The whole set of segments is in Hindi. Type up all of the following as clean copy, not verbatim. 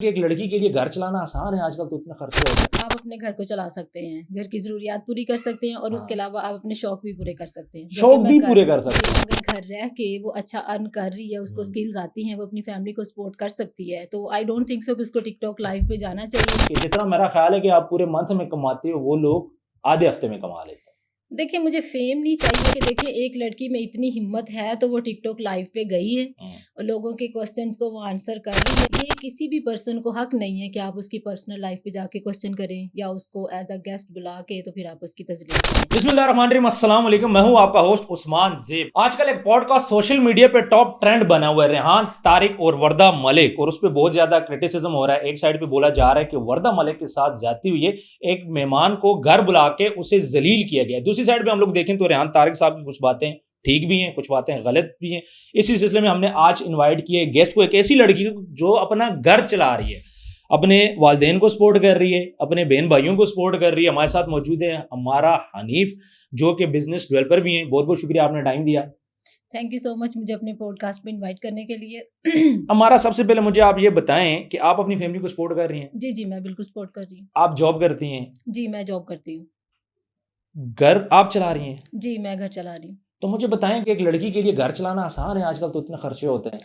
एक लड़की के लिए घर चलाना आसान है आजकल, तो इतने खर्चे होते हैं। आप अपने घर को चला सकते हैं, घर की ज़रूरियात पूरी कर सकते हैं और उसके हाँ। अलावा आप अपने शौक भी पूरे कर सकते हैं। शौक भी पूरे कर सकते हैं। अगर घर रह के वो अच्छा अर्न कर रही है, उसको हम्म। स्किल्स आती हैं, वो अपनी फैमिली को सपोर्ट कर सकती है, तो आई डोंट थिंक सो कि उसको टिकटॉक लाइव पे जाना चाहिए। कि जितना मेरा ख्याल है कि आप पूरे मंथ में कमाते हो वो लोग आधे हफ्ते में कमा लेते हैं। देखिए, मुझे फेम नहीं चाहिए कि देखिए एक लड़की में इतनी हिम्मत है तो वो टिकटॉक लाइव पे गई है और लोगों के क्वेश्चंस को वो आंसर कर रही है। ये किसी भी पर्सन को हक नहीं है कि आप उसकी पर्सनल लाइफ पे जाके क्वेश्चन करें या उसको एज अ गेस्ट बुला के तो फिर आप उसकी तजलील करें। बिस्मिल्लाहिर्रहमानिर्रहीम, अस्सलाम वालेकुम। मैं हूं आपका होस्ट उस्मान ज़ेब। आजकल एक पॉडकास्ट सोशल मीडिया पे टॉप ट्रेंड बना हुआ है, रेहान तारिक और वर्दा मलिक, और उस पर बहुत ज्यादा क्रिटिसिज्म हो रहा है। एक साइड पे बोला जा रहा है कि वर्दा मलिक के साथ ज्यादती हुई है, एक मेहमान को घर बुला के उसे जलील किया गया। दूसरी साइड पे हम लोग देखें तो रेहान तारिक साहब की कुछ बातें ठीक भी हैं, कुछ बातें गलत भी हैं। इसी सिलसिले में हमने आज इन्वाइट किया गेस्ट को, एक ऐसी लड़की को जो अपना घर चला रही है, अपने वालदेन को सपोर्ट कर रही है, अपने बहन भाइयों को सपोर्ट कर रही है। हमारे साथ मौजूद है हमारा हनीफ, जो कि बिजनेस डेवलपर भी हैं। बहुत बहुत शुक्रिया, आपने टाइम दिया। थैंक यू सो मच मुझे अपने पॉडकास्ट पे इनवाइट करने के लिए। हमारा सबसे पहले मुझे आप ये बताएं कि आप अपनी फैमिली को सपोर्ट कर रही हैं। जी, मैं बिल्कुल सपोर्ट कर रही हूँ। आप जॉब करती हैं? जी, मैं जॉब करती हूँ। घर आप चला रही हैं? जी, मैं घर चला रही हूँ। तो मुझे बताएं कि एक लड़की के लिए घर चलाना आसान है आजकल, तो इतने खर्चे होते हैं।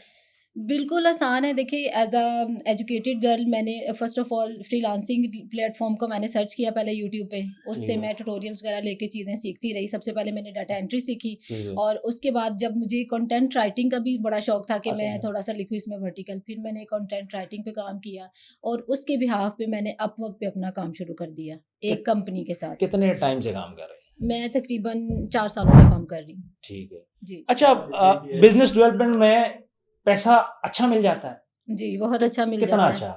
बिल्कुल आसान है। देखिए, एज अ एजुकेटेड गर्ल मैंने first of all freelancing platform को मैंने सर्च किया पहले यूट्यूब पे। उससे मैं ट्यूटोरियल्स वगैरह लेके चीज़ें सीखती रही। सबसे पहले मैंने डाटा एंट्री सीखी और उसके बाद जब मुझे कंटेंट राइटिंग का भी बड़ा शौक था कि मैं थोड़ा सा लिखूँ इसमें वर्टिकल, फिर मैंने कंटेंट राइटिंग पे काम किया और उसके बिहाफ पे मैंने अपवर्क पे अपना काम शुरू कर दिया एक कंपनी के साथ। कितने टाइम से काम कर रहे हैं? मैं तकरीबन 4 सालों से काम कर रही हूँ। ठीक है जी। अच्छा, बिजनेस डेवलपमेंट में पैसा अच्छा मिल जाता है? जी, बहुत अच्छा मिल कितना जाता है। अच्छा?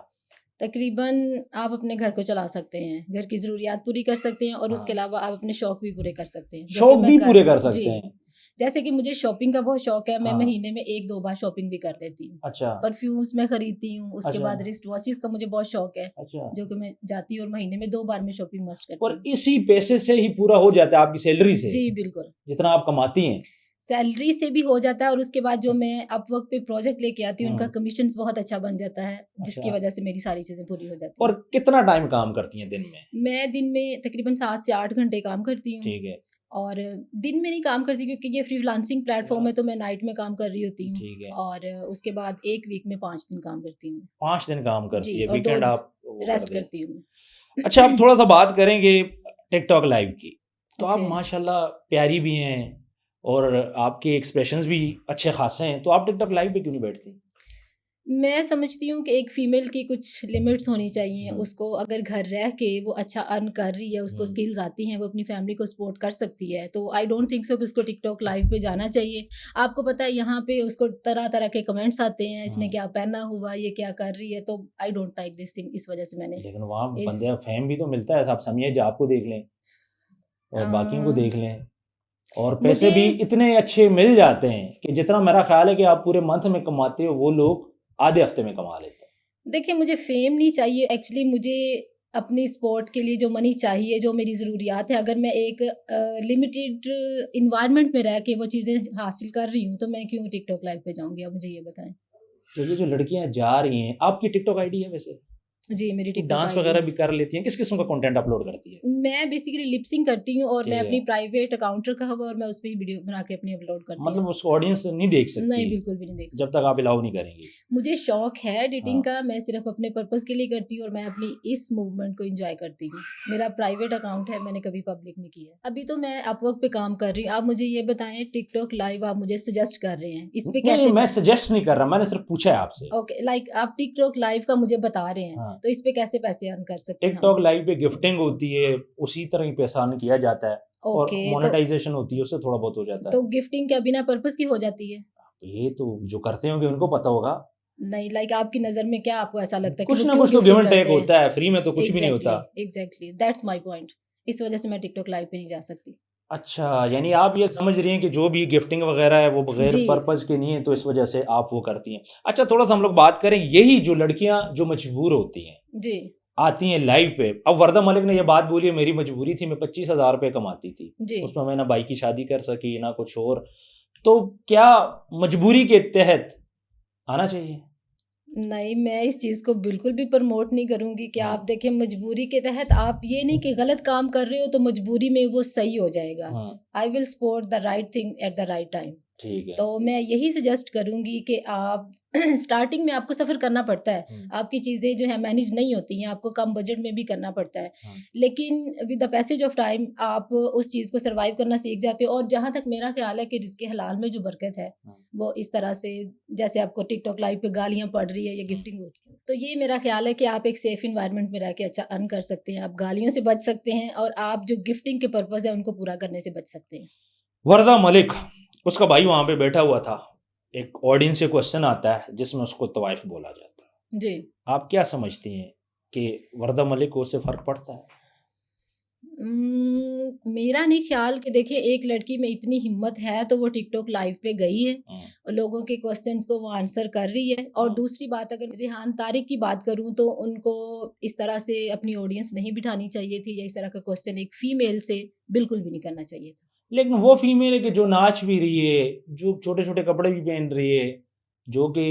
तकरीबन आप अपने घर को चला सकते हैं, घर की ज़रूरियात पूरी कर सकते हैं और उसके हाँ। अलावा आप अपने शौक भी पूरे कर सकते हैं, जो कि शौक मैं भी कर पूरे रही कर हूँ। जी, सकते हैं। जैसे कि मुझे शॉपिंग का बहुत शौक है, मैं हाँ। महीने में 1-2 बार शॉपिंग भी कर लेती हूँ। अच्छा परफ्यूम्स मैं खरीदती हूँ, उसके अच्छा बाद रिस्ट वॉचेस का मुझे बहुत शौक है, अच्छा। जो कि मैं जाती हूँ और महीने में 2 बार मैं शॉपिंग मस्ट करती और हूँ। इसी पैसे से ही पूरा हो जाता है आपकी सैलरी से, जी, बिल्कुल। जितना आप कमाती हैं? सैलरी से भी हो जाता है और उसके बाद जो मैं अपवर्क पे प्रोजेक्ट लेके आती हूँ, उनका हम्म। कमीशंस बहुत अच्छा बन जाता है, जिसकी अच्छा, वजह से मेरी सारी चीज़ें पूरी हो जाती और हैं। कितना टाइम काम करती हैं दिन में? मैं दिन में तकरीबन 7 से 8 घंटे काम करती हूँ ठीक है और दिन में नहीं काम करती क्योंकि ये फ्रीलांसिंग प्लेटफॉर्म है तो मैं नाइट में काम कर रही होती हूँ ठीक है। और उसके बाद एक वीक में 5 दिन काम करती हूँ। 5 दिन काम करती जी, है, और 2 वीकेंड आप वो रेस्ट कर दे। करती हूँ। अच्छा, अब थोड़ा सा बात करेंगे टिकटॉक लाइव की। तो आप ओके। माशाल्लाह प्यारी भी हैं और आपके एक्सप्रेशंस भी अच्छे खासे हैं, तो आप टिकटॉक लाइव पे क्यों नहीं बैठती? मैं समझती हूँ कि एक फीमेल की कुछ लिमिट्स होनी चाहिए। हम्म। उसको अगर घर रह के वो अच्छा अर्न कर रही है, उसको हम्म। स्किल्स आती हैं, वो अपनी फैमिली को सपोर्ट कर सकती है, तो आई डोंट थिंक सो कि उसको टिकटॉक लाइव पे जाना चाहिए। आपको पता है यहाँ पे उसको तरह-तरह के कमेंट्स आते हैं, इसने हाँ। क्या पहना हुआ, ये क्या कर रही है, तो I don't like this thing. इस वजह से मैंने लेकिन वहाँ इस बंदे फेम भी तो मिलता है। आप समीज आपको देख लें अ, और बाकियों को देख लें, और पैसे मुझे भी इतने अच्छे मिल जाते हैं कि जितना मेरा ख्याल है कि आप पूरे मंथ में कमाते हो वो लोग आधे हफ्ते में कमा लेते हैं। देखिए, मुझे फेम नहीं चाहिए। एक्चुअली मुझे अपनी स्पोर्ट के लिए जो मनी चाहिए, जो मेरी ज़रूरियात है, अगर मैं एक लिमिटेड एनवायरनमेंट में रह के वो चीज़ें हासिल कर रही हूँ, तो मैं क्यों टिकटॉक लाइव पे जाऊँगी? आप मुझे ये बताएँ। तो ये जो लड़कियां जा रही हैं, आपकी टिकटॉक आईडी है वैसे? जी, मेरी टिकटॉक डांस आईडी वगैरह है। भी कर लेती हैं? किस किस्म का कंटेंट अपलोड करती है? मैं बेसिकली लिप सिंक करती हूँ और मैं ठीक अपनी है, प्राइवेट अकाउंट रखा हुआ है और मैं उस पे ही वीडियो बना के अपनी अपलोड करती हूँ। मतलब उसको ऑडियंस नहीं देख सकती नहीं, बिल्कुल भी नहीं देख जब सकती। तक आप अलाउ नहीं करेंगी? मुझे शौक है एडिटिंग हाँ। का, मैं सिर्फ अपने पर्पस के लिए करती हूँ और मैं अपनी इस मूवमेंट को एंजॉय करती हूँ। मेरा प्राइवेट अकाउंट है, मैंने कभी पब्लिक नहीं किया। अभी तो मैं अपवर्क पे काम कर रही हूँ। आप मुझे ये बताएं, टिकटॉक लाइव आप मुझे सजेस्ट कर रहे हैं, इस पे नहीं, कैसे मैं सजेस्ट नहीं कर रहा, मैंने सिर्फ पूछा है आपसे। ओके, लाइक आप टिकटॉक लाइव का मुझे बता रहे हैं, हाँ। तो इस पे कैसे पैसे अर्न कर सकते हैं हम? टिकटॉक लाइव पे गिफ्टिंग होती है, उसी तरह ही पैसा अर्न किया जाता है, और ओके, मोनेटाइजेशन होती है, उससे थोड़ा बहुत हो जाता तो है। गिफ्टिंग क्या बिना पर्पस की हो जाती है? तो ये तो जो करते होंगे उनको पता होगा। नहीं, लाइक आपकी नज़र में क्या आपको ऐसा लगता है कि कुछ वो ना क्यों कुछ तो गिव गिफ्टिंग एंड टेक करते हैं? होता है, फ्री में तो कुछ भी नहीं एग्जैक्टली, होता। Exactly, that's my point. इस वजह से मैं टिकटॉक लाइव पे नहीं जा सकती। अच्छा, यानी आप ये समझ रही हैं कि जो भी गिफ्टिंग वगैरह है वो बगैर जी, पर्पस के नहीं है, तो इस वजह से आप वो करती हैं। अच्छा, थोड़ा सा हम लोग बात करें, यही जो लड़कियां जो मजबूर होती हैं, जी, आती हैं लाइव पे। अब वर्दा मलिक ने ये बात बोली है, मेरी मजबूरी थी, मैं 25,000 रुपये कमाती थी, जी। उसमें मैं ना भाई की शादी कर सकी ना कुछ और, तो क्या मजबूरी के तहत आना चाहिए? नहीं, मैं इस चीज़ को बिल्कुल भी प्रमोट नहीं करूँगी कि हाँ। आप देखिए मजबूरी के तहत आप ये नहीं कि गलत काम कर रहे हो तो मजबूरी में वो सही हो जाएगा। हाँ, I will support the right thing at the right time. ठीक है। तो मैं यही सजेस्ट करूँगी कि आप स्टार्टिंग में आपको सफ़र करना पड़ता है। आपकी चीज़ें जो है मैनेज नहीं होती हैं, आपको कम बजट में भी करना पड़ता है। हाँ। लेकिन with the passage of time आप उस चीज़ को सर्वाइव करना सीख जाते हो और जहाँ तक मेरा ख़्याल है कि रिज़्क़ हलाल में जो बरकत है, हाँ। वो इस तरह से जैसे आपको टिकटॉक लाइव पे गालियाँ पड़ रही है या गिफ्टिंग हो रही है। तो ये मेरा ख़्याल है कि आप एक सेफ़ एनवायरनमेंट में रह के अच्छा अर्न कर सकते हैं, आप गालियों से बच सकते हैं और आप जो गिफ्टिंग के पर्पज़ है उनको पूरा करने से बच सकते हैं। वर्दा मलिक, उसका भाई वहाँ पे बैठा हुआ था। एक ऑडियंस से क्वेश्चन आता है जिसमें उसको तवाइफ बोला जाता है। जी। आप क्या समझती हैं कि वर्दा मलिक को उससे फ़र्क पड़ता है? मेरा नहीं ख्याल कि देखिए एक लड़की में इतनी हिम्मत है तो वो टिकटॉक लाइव पे गई है और लोगों के क्वेश्चंस को वो आंसर कर रही है। और दूसरी बात अगर रेहान तारिक की बात करूं तो उनको इस तरह से अपनी ऑडियंस नहीं बिठानी चाहिए थी या इस तरह का क्वेश्चन एक फीमेल से बिल्कुल भी नहीं करना चाहिए था। लेकिन वो फीमेल है कि जो नाच भी रही है, जो छोटे-छोटे कपड़े भी पहन रही है, जो कि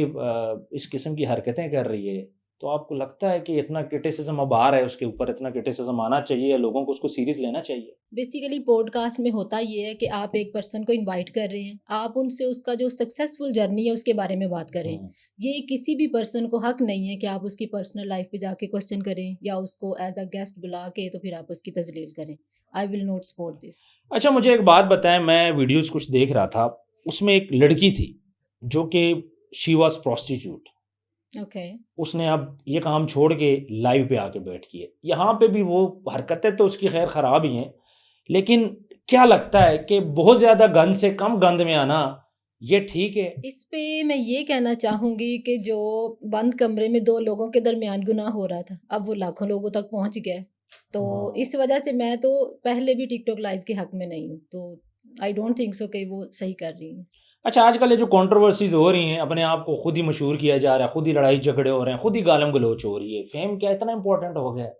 इस किस्म की हरकतें कर रही है, तो आपको लगता है कि इतना क्रिटिसिज्म अब आ रहा है उसके ऊपर, इतना क्रिटिसिज्म आना चाहिए या लोगों को उसको सीरियस लेना चाहिए? बेसिकली पॉडकास्ट में होता ये है कि आप एक पर्सन को इनवाइट कर रहे हैं, आप उनसे उसका जो सक्सेसफुल जर्नी है उसके बारे में बात करें। ये किसी भी पर्सन को हक नहीं है कि आप उसकी पर्सनल लाइफ पे जाके क्वेश्चन करें या उसको एज अ गेस्ट बुला के तो फिर आप उसकी तजलील करें। I will not support this. अच्छा, मुझे एक बात बताएं, मैं वीडियोस कुछ देख रहा था, उसमें एक लड़की थी जो कि शी वॉज प्रोस्टिट्यूट। ओके। उसने अब ये काम छोड़ के लाइव पे आके बैठ की है। यहाँ पे भी वो हरकतें तो उसकी खैर ख़राब ही हैं, लेकिन क्या लगता है कि बहुत ज़्यादा गंद से कम गंद में आना ये ठीक है? इस पे मैं ये कहना चाहूँगी कि जो बंद कमरे में 2 लोगों के दरमियान गुनाह हो रहा था, अब वो लाखों लोगों तक पहुँच गया है। तो हाँ। इस वजह से मैं तो पहले भी टिकटॉक लाइव के हक में नहीं हूँ। तो आई डोंट थिंक सो कि वो सही कर रही हैं। अच्छा, आजकल ये जो कंट्रोवर्सीज़ हो रही हैं, अपने आप को खुद ही मशहूर किया जा रहा है, खुद ही लड़ाई झगड़े हो रहे हैं, खुद ही गालम गलोच हो रही है, फेम क्या इतना इम्पोर्टेंट हो गया है?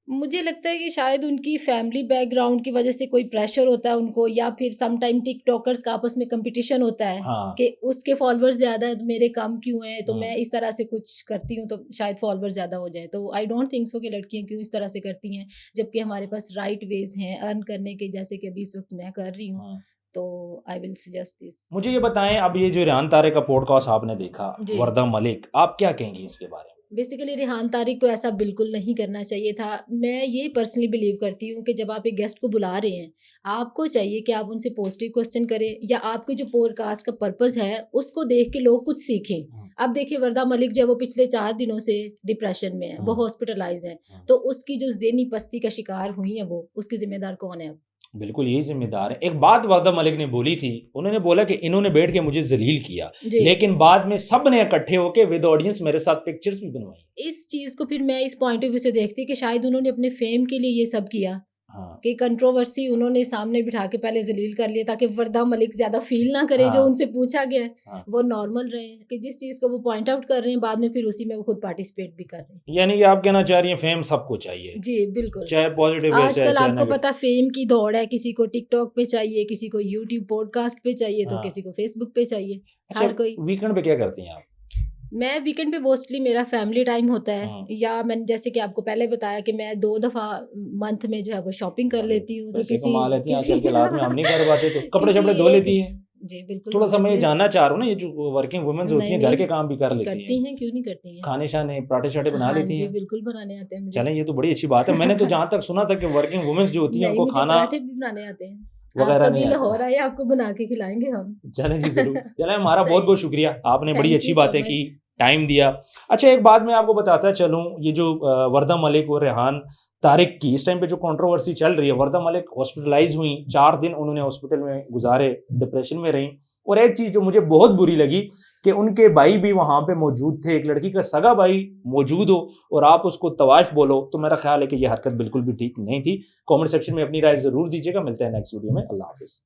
मुझे लगता है कि शायद उनकी फैमिली बैकग्राउंड की वजह से कोई प्रेशर होता है उनको या फिर सम टाइम टिकटॉकर्स का आपस में कंपटीशन होता है हाँ। कि उसके फॉलोअर्स ज़्यादा हैं तो मेरे कम क्यों हैं, तो हाँ। मैं इस तरह से कुछ करती हूँ तो शायद फॉलोअर्स ज़्यादा हो जाए। तो आई डोंट थिंक सो कि लड़कियाँ क्यों इस तरह से करती हैं, जबकि हमारे पास राइट वेज हैं अर्न करने के, जैसे कि अभी इस वक्त मैं कर रही हूँ। हाँ। तो आई विल सजेस्ट दिस। मुझे ये बताएं, अब ये जो रेहान तारे का पॉडकास्ट आपने देखा, जी। वर्दा मलिक, आप क्या कहेंगी इसके बारे में? बेसिकली रेहान तारिक को ऐसा बिल्कुल नहीं करना चाहिए था। मैं ये पर्सनली बिलीव करती हूँ कि जब आप एक गेस्ट को बुला रहे हैं, आपको चाहिए कि आप उनसे पॉजिटिव क्वेश्चन करें या आपके जो पॉडकास्ट का पर्पस है उसको देख के लोग कुछ सीखें। अब देखिए वर्दा मलिक जो है वो पिछले 4 दिनों से डिप्रेशन में है, वो हॉस्पिटलाइज है, तो उसकी जो ज़हनी पस्ती का शिकार हुई है वो उसकी जिम्मेदार कौन है अब? बिल्कुल यही ज़िम्मेदार है। एक बात वर्दा मलिक ने बोली थी, उन्होंने बोला कि इन्होंने बैठ के मुझे ज़लील किया, जी। लेकिन बाद में सब ने इकट्ठे होके विद ऑडियंस मेरे साथ पिक्चर्स भी बनवाई। इस चीज़ को फिर मैं इस पॉइंट ऑफ व्यू से देखती कि शायद उन्होंने अपने फेम के लिए ये सब किया हाँ। कि कंट्रोवर्सी उन्होंने सामने बिठा के पहले जलील कर लिया ताकि वर्दा मलिक ज़्यादा फील ना करे। हाँ। जो उनसे पूछा गया है हाँ। वो नॉर्मल रहे कि जिस चीज़ को वो पॉइंट आउट कर रहे हैं बाद में फिर उसी में वो खुद पार्टिसिपेट भी कर रहे हैं। यानी कि आप कहना चाह रही हैं फेम सबको चाहिए, जी बिल्कुल। चाहे पॉजिटिव वैसे आजकल चाहे आपको नेगेटिव। पता फेम की दौड़ है, किसी को टिकटॉक पे चाहिए, किसी को यूट्यूब पॉडकास्ट पे चाहिए, तो हाँ। किसी को फेसबुक पे चाहिए। अच्छा, हर कोई। वीकेंड पे क्या करती हैं आप? मैं वीकेंड पे मोस्टली मेरा फैमिली टाइम होता है हाँ। या मैंने जैसे कि आपको पहले बताया कि मैं 2 दफ़ा मंथ में जो है वो शॉपिंग कर लेती हूँ। तो पैसे किसी कमा लेती हैं किसी आजकल के हालात में, हम नहीं कर पाते, तो कपड़े किसी शपड़े धो एक लेती हैं? जी बिल्कुल थोड़ा धो सा मैं ये लेती हूँ। जानना चाह रहा हूँ ना, ये जो वर्किंग वुमेन्स होती नहीं, हैं घर नहीं, के काम भी कर लेती करती हैं, हैं, क्यों नहीं करती हैं? खाने शाने पराठे शाठे बना हाँ लेती जी, हैं? बिल्कुल बनाने आते हैं मुझे। चलें, ये तो बड़ी अच्छी बात है। मैंने तो जहाँ तक सुना था कि वर्किंग वुमेन्स जो होती हैं नहीं, उनको मुझे खाना पराठे भी बनाने आते हैं। आप वगैरह कभी नहीं लाहौर आता। आए आपको बना के खिलाएंगे हम। चलें जी, ज़रूर। चलें, हमारा सही। बहुत बहुत शुक्रिया, आपने बड़ी थैंक अच्छी यू सो बातें मच। की, टाइम दिया। अच्छा, एक बात मैं आपको बताता चलूँ, ये जो वर्दा मलिक और रेहान तारिक की इस टाइम पे जो कंट्रोवर्सी चल रही है, वर्दा मलिक हॉस्पिटलाइज हुई, 4 दिन उन्होंने हॉस्पिटल में गुजारे, डिप्रेशन में रहीं। और एक चीज़ जो मुझे बहुत बुरी लगी कि उनके भाई भी वहाँ पे मौजूद थे, एक लड़की का सगा भाई मौजूद हो और आप उसको तवाइफ बोलो, तो मेरा ख्याल है कि ये हरकत बिल्कुल भी ठीक नहीं थी। कमेंट सेक्शन में अपनी राय ज़रूर दीजिएगा। मिलते हैं नेक्स्ट वीडियो में। अल्लाह हाफिज़।